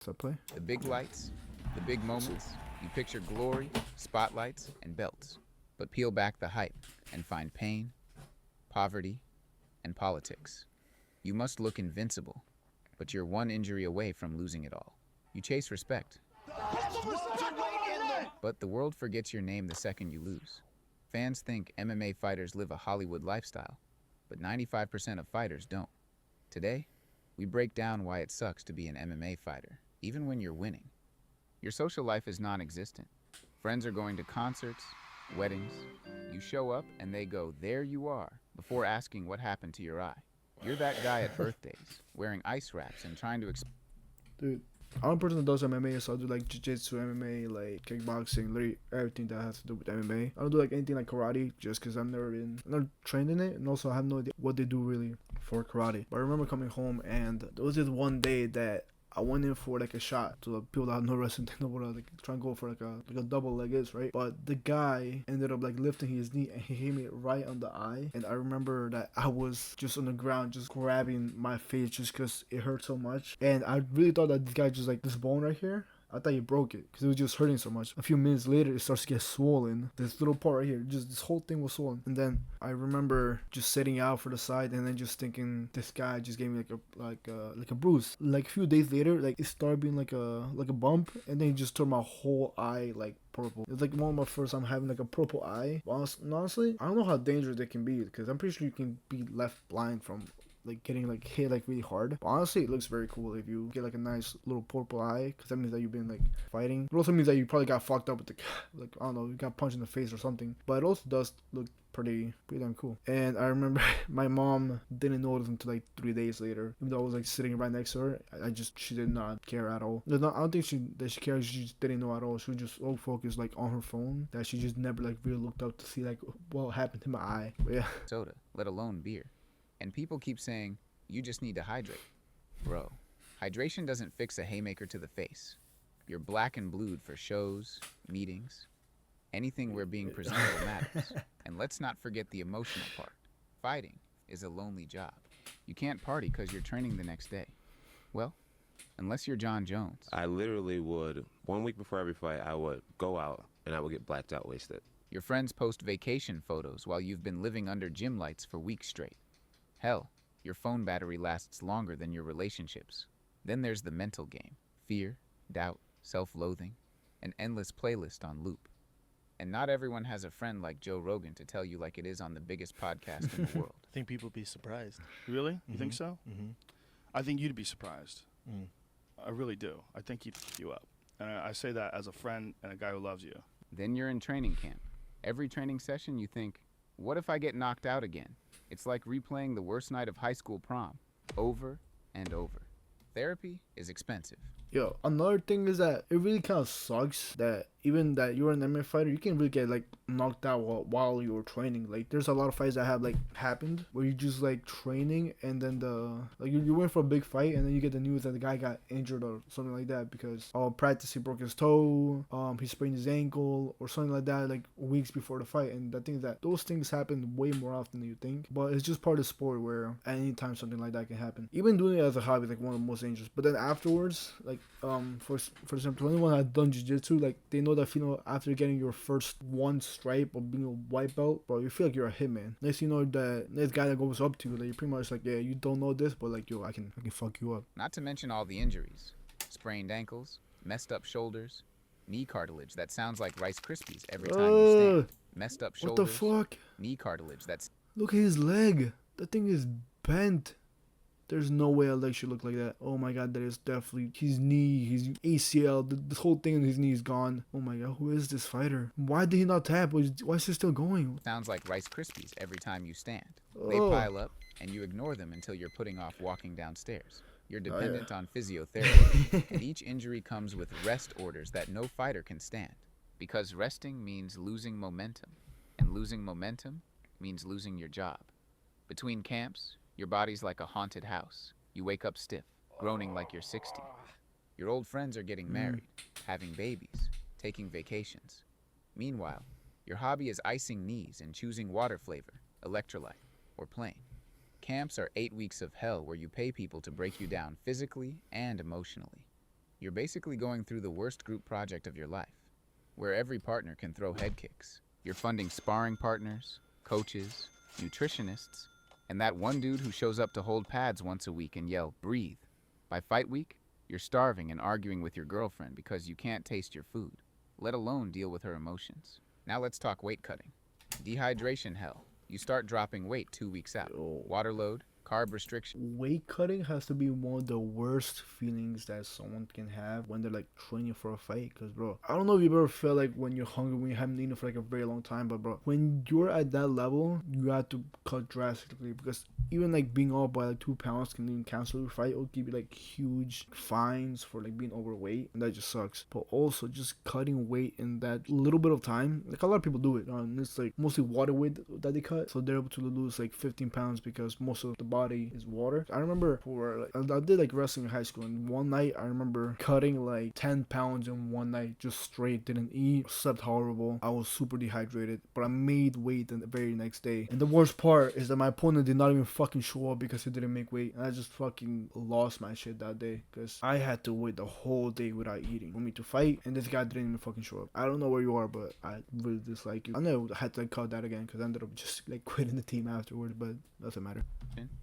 Does that play? The big lights, the big moments, you picture glory, spotlights, and belts. But peel back the hype and find pain, poverty, and politics. You must look invincible, but you're one injury away from losing it all. You chase respect, but the world forgets your name the second you lose. Fans think MMA fighters live a Hollywood lifestyle, but 95% of fighters don't. Today, we break down why it sucks to be an MMA fighter, even when you're winning. Your social life is non-existent. Friends are going to concerts, weddings. You show up and they go, "There you are," before asking what happened to your eye. You're that guy at birthdays, wearing ice wraps and trying to Dude, I'm a person that does MMA, so I do like jiu-jitsu, MMA, like kickboxing, literally everything that has to do with MMA. I don't do like anything like karate just because I'm not trained in it, and also I have no idea what they do really for karate. But I remember coming home and there was this one day that I went in for like a shot to the people that have no wrestling know what I like try and go for like a double leg is, right? But the guy ended up like lifting his knee and he hit me right on the eye. And I remember that I was just on the ground just grabbing my face just because it hurt so much. And I really thought that this guy just like this bone right here, I thought he broke it because it was just hurting so much. A few minutes later, it starts to get swollen. This little part right here, just this whole thing was swollen. And then I remember just sitting out for the side and then just thinking, this guy just gave me like a bruise. Like a few days later, like it started being like a bump, and then he just turned my whole eye like purple. It's like one of my first time having like a purple eye. But honestly, I don't know how dangerous it can be because I'm pretty sure you can be left blind from like getting like hit like really hard. But honestly, it looks very cool if you get like a nice little purple eye, because that means that you've been like fighting. It also means that you probably got fucked up with the like, I don't know, you got punched in the face or something. But it also does look pretty damn cool. And I remember my mom didn't notice until like 3 days later, even though I was like sitting right next to her. She did not care at all. I don't think she cared. She just didn't know at all. She was just so focused like on her phone that she just never like really looked up to see like what happened to my eye. But yeah, soda, let alone beer. And people keep saying, you just need to hydrate. Bro, hydration doesn't fix a haymaker to the face. You're black and blued for shows, meetings, anything where being presentable matters. And let's not forget the emotional part. Fighting is a lonely job. You can't party because you're training the next day. Well, unless you're John Jones. I literally would, 1 week before every fight, I would go out and I would get blacked out wasted. Your friends post vacation photos while you've been living under gym lights for weeks straight. Hell, your phone battery lasts longer than your relationships. Then there's the mental game. Fear, doubt, self-loathing, an endless playlist on loop. And not everyone has a friend like Joe Rogan to tell you like it is on the biggest podcast in the world. I think people would be surprised. Really? You think so? Mm-hmm. I think you'd be surprised. I really do. I think he'd fuck you up. And I say that as a friend and a guy who loves you. Then you're in training camp. Every training session you think, what if I get knocked out again? It's like replaying the worst night of high school prom, over and over. Therapy is expensive. Yo, another thing is that it really kind of sucks that even that you're an MMA fighter, you can really get like knocked out while you were training. Like there's a lot of fights that have like happened where you just like training and then you went for a big fight and then you get the news that the guy got injured or something like that because practice he broke his toe, he sprained his ankle or something like that like weeks before the fight. And the thing is that those things happen way more often than you think, but it's just part of the sport where anytime something like that can happen. Even doing it as a hobby is like one of the most dangerous. But then afterwards, like for example, anyone that done jiu-jitsu, like they know that feeling after getting your first one stripe of being a white belt, bro, you feel like you're a hitman. Next you know, that next guy that goes up to you, like you're pretty much like, yeah, you don't know this, but like, yo, I can fuck you up. Not to mention all the injuries. Sprained ankles, messed up shoulders, knee cartilage that sounds like Rice Krispies every time you stand. Messed up shoulders. What the fuck? Knee cartilage that's... Look at his leg. That thing is bent. There's no way a leg should look like that. Oh my god, that is definitely his knee, his ACL, this whole thing in his knee is gone. Oh my god, who is this fighter? Why did he not tap? Why is he still going? Sounds like Rice Krispies every time you stand. They pile up, and you ignore them until you're putting off walking downstairs. You're dependent on physiotherapy, and each injury comes with rest orders that no fighter can stand. Because resting means losing momentum, and losing momentum means losing your job. Between camps, your body's like a haunted house. You wake up stiff, groaning like you're 60. Your old friends are getting married, having babies, taking vacations. Meanwhile, your hobby is icing knees and choosing water flavor, electrolyte, or plain. Camps are 8 weeks of hell where you pay people to break you down physically and emotionally. You're basically going through the worst group project of your life, where every partner can throw head kicks. You're funding sparring partners, coaches, nutritionists, and that one dude who shows up to hold pads once a week and yell, "Breathe." By fight week, you're starving and arguing with your girlfriend because you can't taste your food, let alone deal with her emotions. Now let's talk weight cutting. Dehydration hell. You start dropping weight 2 weeks out. Water load, carb restriction. Weight cutting has to be one of the worst feelings that someone can have when they're like training for a fight. Cause bro, I don't know if you've ever felt like when you're hungry, when you haven't eaten for like a very long time, but bro, when you're at that level, you have to cut drastically, because even like being off by like 2 pounds can even cancel your fight or give you like huge fines for like being overweight, and that just sucks. But also just cutting weight in that little bit of time, like a lot of people do it, and it's like mostly water weight that they cut, so they're able to lose like 15 pounds because most of the body is water. I remember for like, I did like wrestling in high school, and one night I remember cutting like 10 pounds in one night, just straight, didn't eat, slept horrible. I was super dehydrated, but I made weight the very next day. And the worst part is that my opponent did not even fucking show up because he didn't make weight, and I just fucking lost my shit that day because I had to wait the whole day without eating for me to fight, and this guy didn't even fucking show up. I don't know where you are, but I really dislike you. I know I had to like, cut that again because I ended up just like quitting the team afterward, but doesn't matter.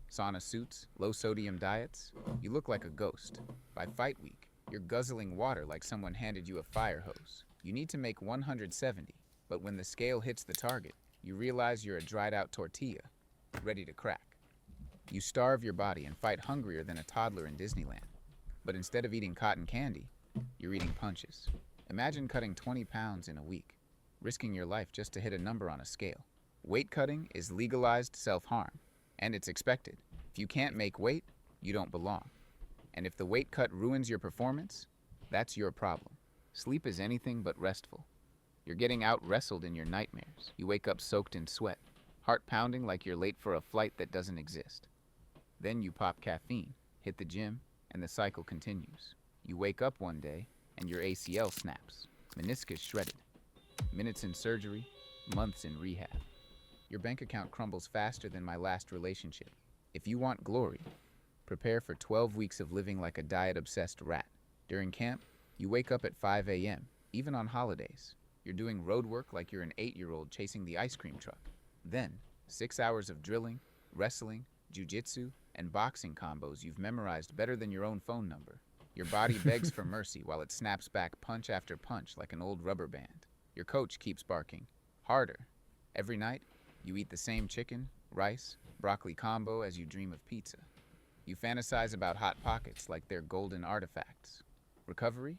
Sauna suits, low sodium diets. You look like a ghost. By fight week, you're guzzling water like someone handed you a fire hose. You need to make 170, but when the scale hits the target, you realize you're a dried out tortilla, ready to crack. You starve your body and fight hungrier than a toddler in Disneyland. But instead of eating cotton candy, you're eating punches. Imagine cutting 20 pounds in a week, risking your life just to hit a number on a scale. Weight cutting is legalized self-harm, and it's expected. If you can't make weight, you don't belong. And if the weight cut ruins your performance, that's your problem. Sleep is anything but restful. You're getting out-wrestled in your nightmares. You wake up soaked in sweat, heart pounding like you're late for a flight that doesn't exist. Then you pop caffeine, hit the gym, and the cycle continues. You wake up one day, and your ACL snaps, meniscus shredded. Minutes in surgery, months in rehab. Your bank account crumbles faster than my last relationship. If you want glory, prepare for 12 weeks of living like a diet-obsessed rat. During camp, you wake up at 5 a.m., even on holidays. You're doing road work like you're an 8-year-old chasing the ice cream truck. Then, 6 hours of drilling, wrestling, jiu-jitsu, and boxing combos you've memorized better than your own phone number. Your body begs for mercy while it snaps back punch after punch like an old rubber band. Your coach keeps barking, harder. Every night, you eat the same chicken, rice, broccoli combo as you dream of pizza. You fantasize about Hot Pockets like they're golden artifacts. Recovery?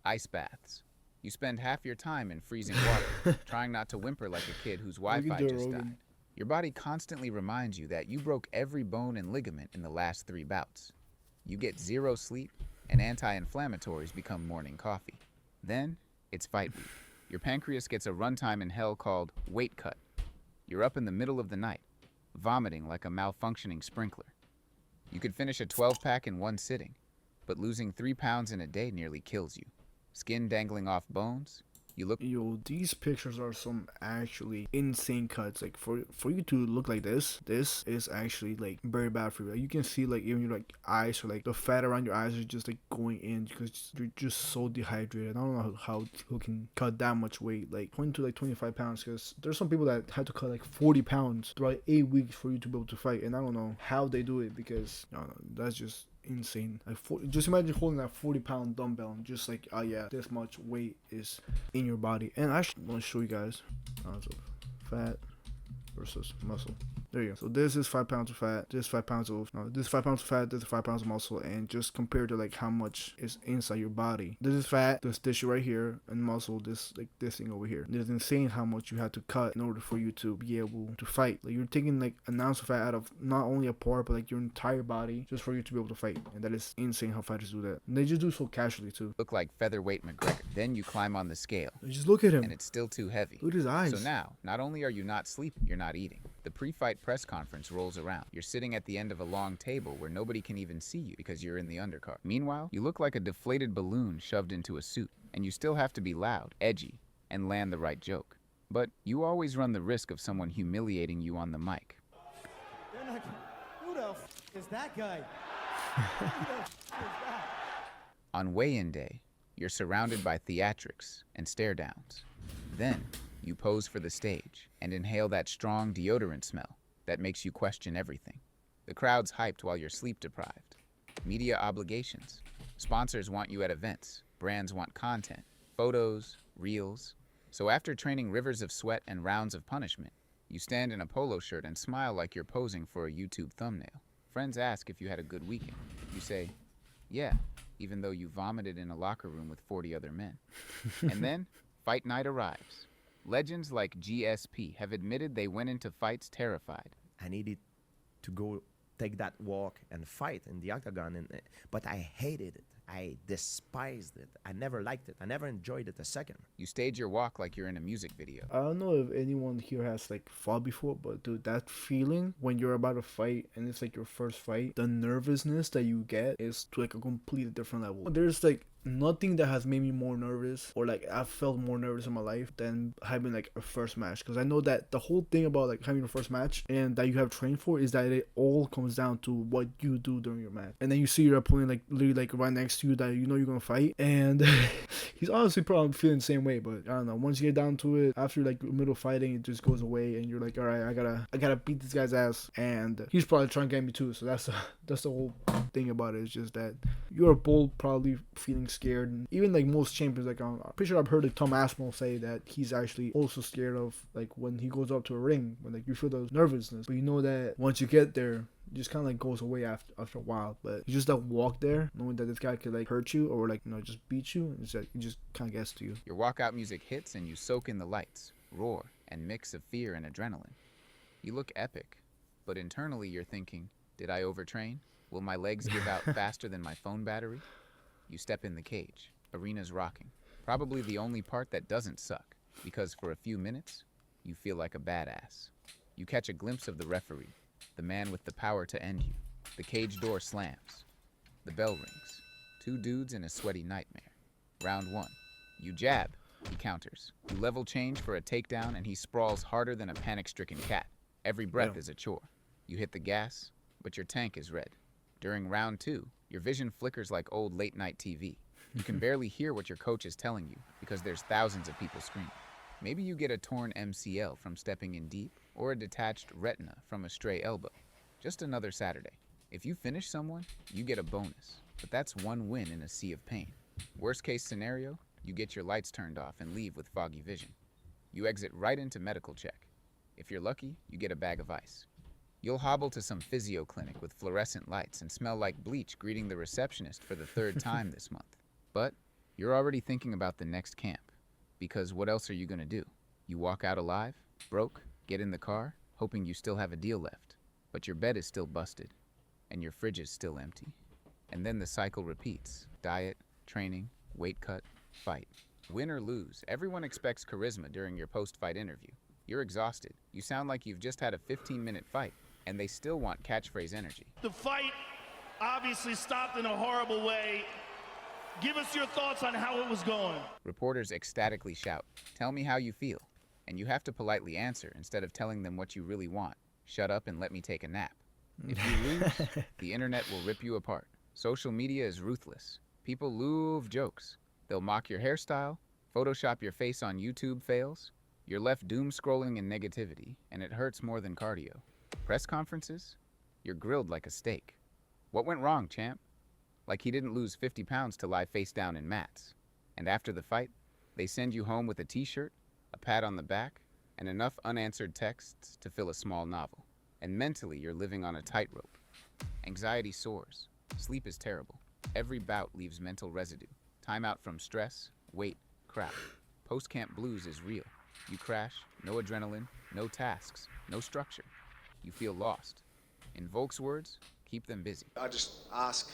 Ice baths. You spend half your time in freezing water, trying not to whimper like a kid whose Wi-Fi just died. Your body constantly reminds you that you broke every bone and ligament in the last 3 bouts. You get 0 sleep, and anti-inflammatories become morning coffee. Then, it's fight week. Your pancreas gets a runtime in hell called weight cut. You're up in the middle of the night, vomiting like a malfunctioning sprinkler. You could finish a 12-pack in one sitting, but losing 3 pounds in a day nearly kills you. Skin dangling off bones, you look... Yo, these pictures are some actually insane cuts. Like for you to look like this is actually like very bad for you. Like, you can see like even your like eyes or like the fat around your eyes is just like going in because you're just so dehydrated. I don't know how people can cut that much weight, like 20 to like 25 pounds, because there's some people that had to cut like 40 pounds throughout 8 weeks for you to be able to fight, and I don't know how they do it because I don't know, that's just insane. Like just imagine holding that 40-pound dumbbell and just like, oh yeah, this much weight is in your body. And I actually want to show you guys pounds of fat versus muscle. There you go. So this is 5 pounds of fat, this is 5 pounds of this is 5 pounds of fat, this is 5 pounds of muscle, and just compared to like how much is inside your body. This is fat, this tissue right here, and muscle, this like this thing over here. It's insane how much you have to cut in order for you to be able to fight. Like you're taking like an ounce of fat out of not only a part but like your entire body just for you to be able to fight. And that is insane how fighters do that. And they just do so casually too. Look like featherweight McGregor. Then you climb on the scale. Just look at him. And it's still too heavy. Look at his eyes. So now, not only are you not sleeping, you're not eating. The pre-fight press conference rolls around. You're sitting at the end of a long table where nobody can even see you because you're in the undercard. Meanwhile, you look like a deflated balloon shoved into a suit, and you still have to be loud, edgy, and land the right joke. But you always run the risk of someone humiliating you on the mic. Who the f is that guy? Who the f is that? On weigh-in day, you're surrounded by theatrics and stare-downs. Then, you pose for the stage and inhale that strong deodorant smell that makes you question everything. The crowd's hyped while you're sleep-deprived. Media obligations. Sponsors want you at events. Brands want content, photos, reels. So after training rivers of sweat and rounds of punishment, you stand in a polo shirt and smile like you're posing for a YouTube thumbnail. Friends ask if you had a good weekend. You say, yeah, even though you vomited in a locker room with 40 other men. And then, fight night arrives. Legends like GSP have admitted they went into fights terrified. I needed to go take that walk and fight in the octagon, but I hated it. I despised it. I never liked it. I never enjoyed it a second. You stage your walk like you're in a music video. I don't know if anyone here has like fought before, but dude, that feeling when you're about to fight and it's like your first fight, the nervousness that you get is to like a completely different level. There's like nothing that has made me more nervous, or like I've felt more nervous in my life than having like a first match, because I know that the whole thing about like having a first match and that you have trained for is that it all comes down to what you do during your match. And then you see your opponent like literally like right next to you that you know you're gonna fight, and he's honestly probably feeling the same way. But I don't know, once you get down to it, after like middle fighting, it just goes away and you're like, all right, I gotta beat this guy's ass, and he's probably trying to get me too. So that's the whole thing about it. It's just that you're both probably feeling scared. And even like most champions, like I'm pretty sure I've heard like Tom Aspinall say that he's actually also scared of like when he goes up to a ring, when like you feel those nervousness, but you know that once you get there, it just kind of like goes away after a while. But you just that walk there knowing that this guy could like hurt you or like, you know, just beat you, it's like it just kind of gets to you. Your walkout music hits and you soak in the lights, roar, and mix of fear and adrenaline. You look epic, but internally you're thinking, did I overtrain? Will my legs give out faster than my phone battery? You step in the cage. Arena's rocking. Probably the only part that doesn't suck, because for a few minutes, you feel like a badass. You catch a glimpse of the referee, the man with the power to end you. The cage door slams. The bell rings. Two dudes in a sweaty nightmare. Round one. You jab. He counters. You level change for a takedown, and he sprawls harder than a panic-stricken cat. Every breath is a chore. You hit the gas, but your tank is red. During round two, your vision flickers like old late-night TV. You can barely hear what your coach is telling you because there's thousands of people screaming. Maybe you get a torn MCL from stepping in deep or a detached retina from a stray elbow. Just another Saturday. If you finish someone, you get a bonus, but that's one win in a sea of pain. Worst case scenario, you get your lights turned off and leave with foggy vision. You exit right into medical check. If you're lucky, you get a bag of ice. You'll hobble to some physio clinic with fluorescent lights and smell like bleach greeting the receptionist for the third time this month. But you're already thinking about the next camp, because what else are you gonna do? You walk out alive, broke, get in the car, hoping you still have a deal left, but your bed is still busted, and your fridge is still empty. And then the cycle repeats. Diet, training, weight cut, fight. Win or lose, everyone expects charisma during your post-fight interview. You're exhausted. You sound like you've just had a 15-minute fight, and they still want catchphrase energy. The fight obviously stopped in a horrible way. Give us your thoughts on how it was going. Reporters ecstatically shout, "Tell me how you feel." And you have to politely answer instead of telling them what you really want. Shut up and let me take a nap. If you lose, the internet will rip you apart. Social media is ruthless. People love jokes. They'll mock your hairstyle, Photoshop your face on YouTube fails. You're left doom scrolling in negativity, and it hurts more than cardio. Press conferences? You're grilled like a steak. What went wrong, champ? Like he didn't lose 50 pounds to lie face down in mats. And after the fight, they send you home with a t-shirt, a pat on the back, and enough unanswered texts to fill a small novel. And mentally, you're living on a tightrope. Anxiety soars. Sleep is terrible. Every bout leaves mental residue. Time out from stress, weight, crap. Post-camp blues is real. You crash, no adrenaline, no tasks, no structure. You feel lost. In Volk's words, keep them busy. I just ask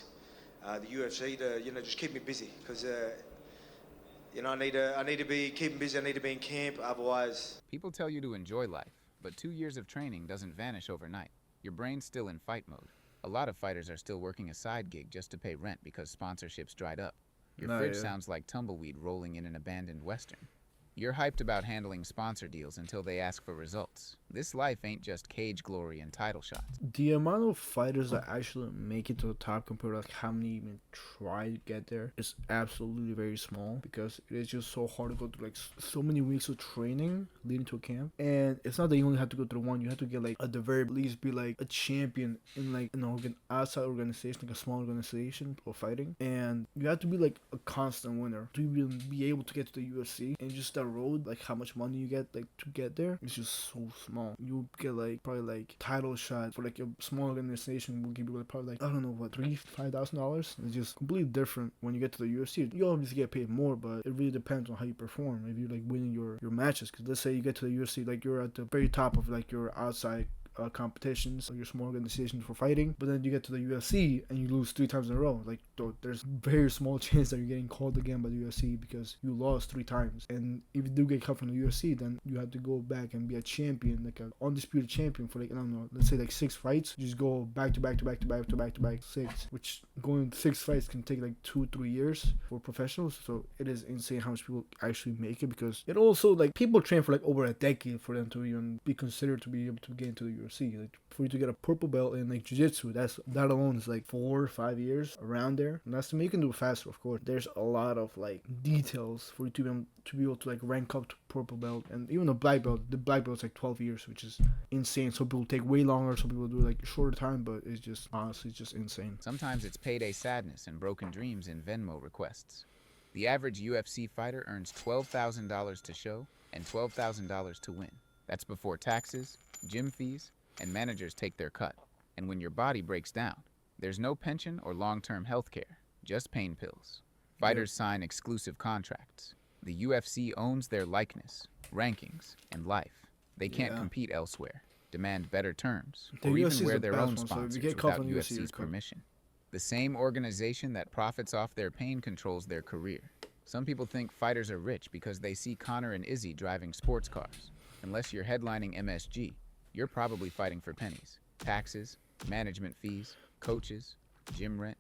the UFC to, just keep me busy, because, I need to be keeping busy. I need to be in camp. Otherwise, People tell you to enjoy life, but 2 years of training doesn't vanish overnight. Your brain's still in fight mode. A lot of fighters are still working a side gig just to pay rent because sponsorships dried up. Your fridge sounds like tumbleweed rolling in an abandoned Western. You're hyped about handling sponsor deals until they ask for results. This life ain't just cage glory and title shots. The amount of fighters that actually make it to the top compared to like how many even try to get there is absolutely very small, because it is just so hard to go through like so many weeks of training leading to a camp. And it's not that you only have to go through one, you have to get like at the very least be like a champion in like an outside organization, like a small organization for fighting. And you have to be like a constant winner to even be able to get to the UFC. And just that road, like how much money you get like to get there, it's just so small. You get like probably like title shot for like a small organization will give you like probably like, I don't know what, $3,000-$5,000. It's just completely different when you get to the UFC. You obviously get paid more, but it really depends on how you perform. If you're like winning your matches, because let's say you get to the UFC, like you're at the very top of like your outside competitions or your small organizations for fighting, but then you get to the UFC and you lose 3 times in a row. Like, there's very small chance that you're getting called again by the UFC because you lost 3 times. And if you do get cut from the UFC, then you have to go back and be a champion, like an undisputed champion for like, I don't know, let's say like 6 fights. You just go back to back 6, which going 6 fights can take like 2-3 years for professionals. So it is insane how much people actually make it, because it also like people train for like over a decade for them to even be considered to be able to get into the UFC. Like for you to get a purple belt in like jiu-jitsu, that alone is like 4 or 5 years around there. And that's to make you can do it faster, of course. There's a lot of like details for you to be able to like rank up to purple belt. And even the black belt's like 12 years, which is insane. Some people take way longer, some people do like a shorter time, but it's just honestly just insane. Sometimes it's payday sadness and broken dreams in Venmo requests. The average UFC fighter earns $12,000 to show and $12,000 to win. That's before taxes, gym fees, and managers take their cut. And when your body breaks down, there's no pension or long-term health care, just pain pills. Fighters sign exclusive contracts. The UFC owns their likeness, rankings, and life. They can't compete elsewhere, demand better terms, or even wear their own sponsors without UFC's permission. The same organization that profits off their pain controls their career. Some people think fighters are rich because they see Conor and Izzy driving sports cars. Unless you're headlining MSG, you're probably fighting for pennies, taxes, management fees, coaches, gym rent,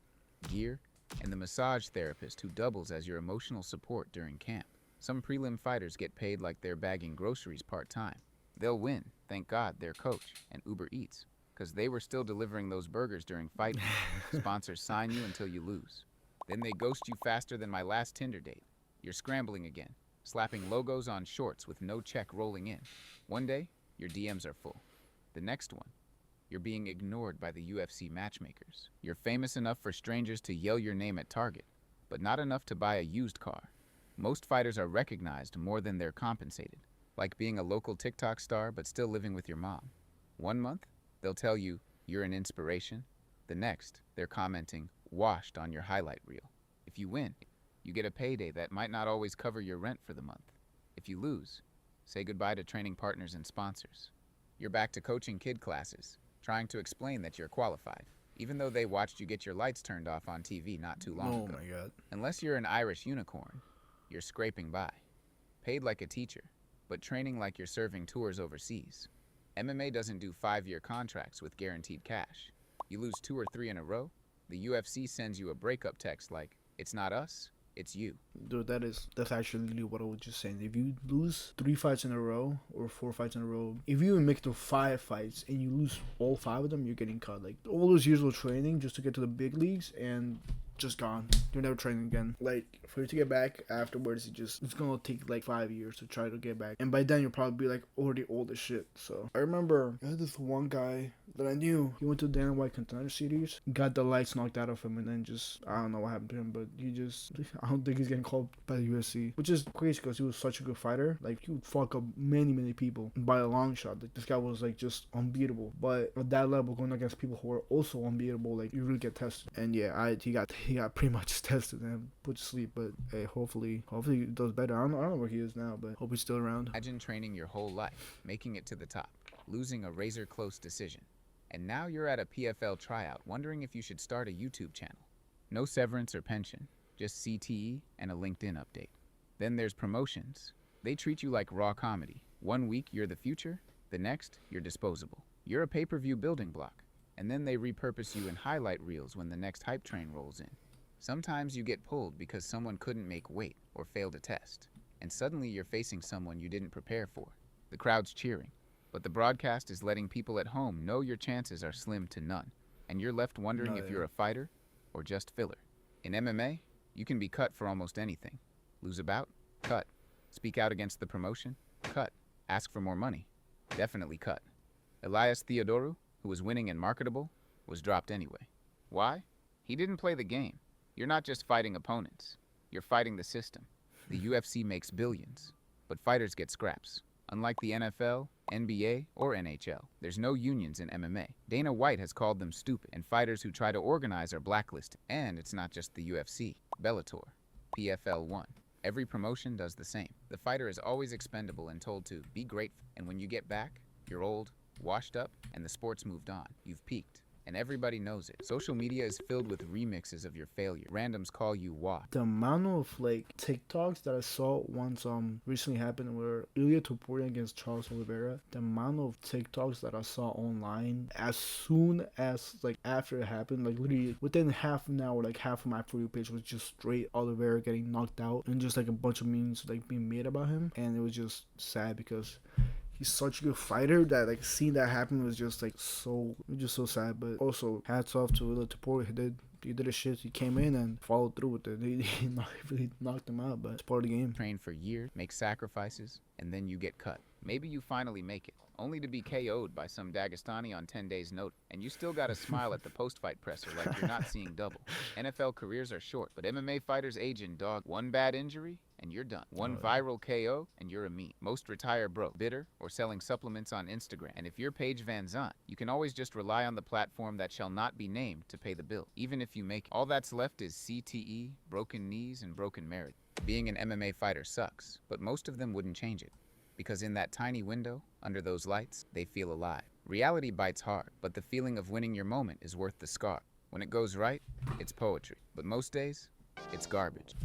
gear, and the massage therapist who doubles as your emotional support during camp. Some prelim fighters get paid like they're bagging groceries part-time. They'll win, thank God, their coach and Uber Eats, because they were still delivering those burgers during fight week. Sponsors sign you until you lose. Then they ghost you faster than my last Tinder date. You're scrambling again, slapping logos on shorts with no check rolling in. One day, your DMs are full. The next one, you're being ignored by the UFC matchmakers. You're famous enough for strangers to yell your name at Target, but not enough to buy a used car. Most fighters are recognized more than they're compensated, like being a local TikTok star but still living with your mom. 1 month, they'll tell you you're an inspiration. The next, they're commenting washed on your highlight reel. If you win, you get a payday that might not always cover your rent for the month. If you lose, say goodbye to training partners and sponsors. You're back to coaching kid classes, trying to explain that you're qualified, even though they watched you get your lights turned off on TV not too long ago. Oh my God. Unless you're an Irish unicorn, you're scraping by. Paid like a teacher, but training like you're serving tours overseas. MMA doesn't do 5-year contracts with guaranteed cash. You lose 2 or 3 in a row, the UFC sends you a breakup text like, "It's not us, it's you." Dude, that's actually what I was just saying. If you lose 3 fights in a row or 4 fights in a row, if you even make it to 5 fights and you lose all 5 of them, you're getting cut. Like all those years of training just to get to the big leagues and just gone. You're never training again. Like for you to get back afterwards, it's gonna take like 5 years to try to get back. And by then you'll probably be like already old as shit. So I remember I had this one guy that I knew. He went to the Dana White Contender Series, got the lights knocked out of him, and then just I don't know what happened to him, but I don't think he's getting called by the UFC, which is crazy because he was such a good fighter. Like he would fuck up many people by a long shot. Like this guy was like just unbeatable. But at that level, going against people who are also unbeatable, like you really get tested. And yeah, he got pretty much tested and put to sleep. But hey, hopefully he does better. I don't know where he is now, but hope he's still around. Imagine training your whole life, making it to the top, losing a razor-close decision. And now you're at a PFL tryout wondering if you should start a YouTube channel. No severance or pension, just CTE and a LinkedIn update. Then there's promotions. They treat you like raw comedy. 1 week you're the future, the next you're disposable. You're a pay-per-view building block, and then they repurpose you in highlight reels when the next hype train rolls in. Sometimes you get pulled because someone couldn't make weight or failed a test. and suddenly you're facing someone you didn't prepare for. The crowd's cheering, but the broadcast is letting people at home know your chances are slim to none, and you're left wondering if you're a fighter or just filler. In MMA, you can be cut for almost anything. Lose a bout? Cut. Speak out against the promotion? Cut. Ask for more money? Definitely cut. Elias Theodorou, who was winning and marketable, was dropped anyway. Why? He didn't play the game. You're not just fighting opponents. You're fighting the system. The UFC makes billions, but fighters get scraps. Unlike the NFL, NBA, or NHL, there's no unions in MMA. Dana White has called them stupid, and fighters who try to organize are blacklisted. And it's not just the UFC. Bellator, PFL 1. Every promotion does the same. The fighter is always expendable and told to be grateful. And when you get back, you're old, washed up, and the sport's moved on. You've peaked. And everybody knows it. Social media is filled with remixes of your failure. Randoms call you WA. The amount of like TikToks that I saw once recently happened where Ilya Topuria against Charles Oliveira. The amount of TikToks that I saw online as soon as like after it happened, like literally within half an hour, like half of my For You page was just straight Oliveira getting knocked out and just like a bunch of memes like being made about him, and it was just sad because he's such a good fighter that like seeing that happen was just like so sad. But also hats off to Ilya Topuria. He did his shit. He came in and followed through with it. He really knocked him out, but it's part of the game. Train for years, make sacrifices, and then you get cut. Maybe you finally make it, only to be KO'd by some Dagestani on 10 days' notice. And you still gotta smile at the post-fight presser like you're not seeing double. NFL careers are short, but MMA fighters age in dog. One bad injury, and you're done. One viral KO, and you're a meme. Most retire broke, bitter, or selling supplements on Instagram. And if you're Paige Van Zandt, you can always just rely on the platform that shall not be named to pay the bill. Even if you make it, all that's left is CTE, broken knees, and broken marriage. Being an MMA fighter sucks, but most of them wouldn't change it. Because in that tiny window, under those lights, they feel alive. Reality bites hard, but the feeling of winning your moment is worth the scar. When it goes right, it's poetry. But most days, it's garbage.